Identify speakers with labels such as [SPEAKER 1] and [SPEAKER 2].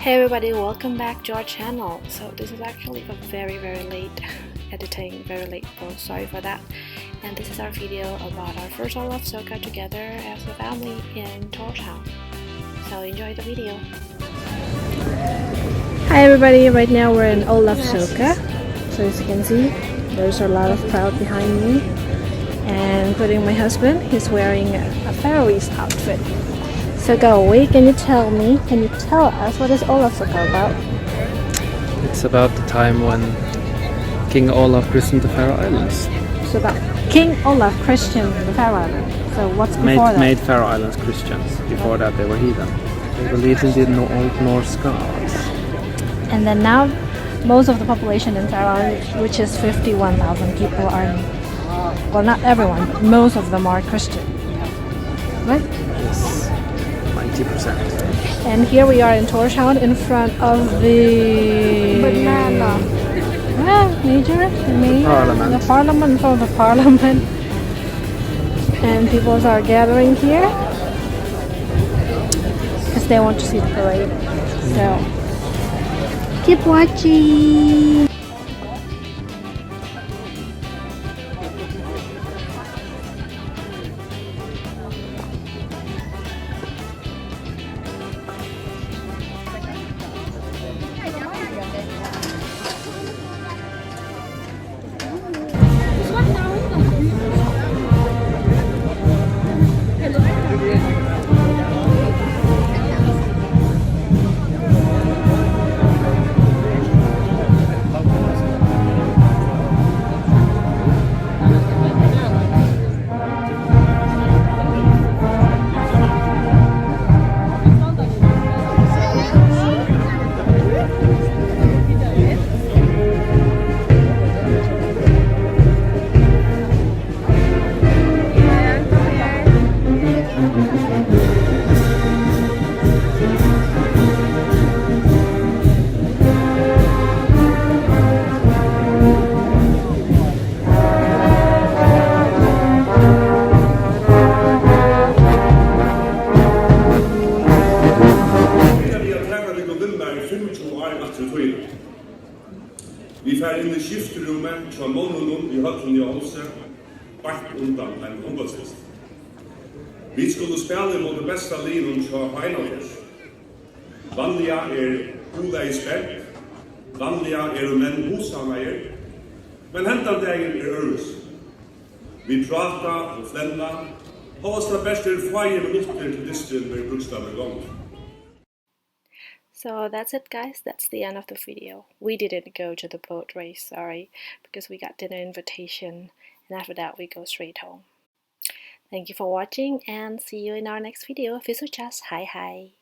[SPEAKER 1] Hey everybody, welcome back to our channel. So this is actually a very late editing, very late post, sorry for that. And this is our video about our first Olaf Soka together as a family in Tórshavn. So enjoy the video. Hi everybody, right now we're in Olaf Soka. So as you can see, there's a lot of crowd behind me. And including my husband, he's wearing a Faroese outfit. So Galway, can you tell us what is Olaf Soka about?
[SPEAKER 2] It's about the time when King Olaf christened the Faroe Islands.
[SPEAKER 1] It's about King Olaf christened the Faroe Islands. So what's before that?
[SPEAKER 2] Made Faroe Islands Christians. Before that they were heathen. They believed in the Old Norse gods.
[SPEAKER 1] And then now most of the population in Faroe Islands, which is 51,000 people, are, well, not everyone, but most of them are Christian. Right?
[SPEAKER 2] Yes, 90%.
[SPEAKER 1] And here we are in Tórshavn in front of the
[SPEAKER 2] Parliament.
[SPEAKER 1] The parliament, in front of the parliament. And people are gathering here because they want to see the parade. So keep watching.
[SPEAKER 3] Vi får inn i skifterommet fra måneden I høtten I Åse, bak undan en håndballsvist. Vi skulle spille mot det beste livet fra Heinolfers. Vanliga goda I spill, vanliga menn hosameier, men hentan dagen øres. Vi prata og flenna, hås det beste 5 minutter til disken med brukstaver gång.
[SPEAKER 1] So that's it guys, that's the end of the video. We didn't go to the boat race, sorry, because we got dinner invitation and after that we go straight home. Thank you for watching and see you in our next video. Vi ses, hi hi!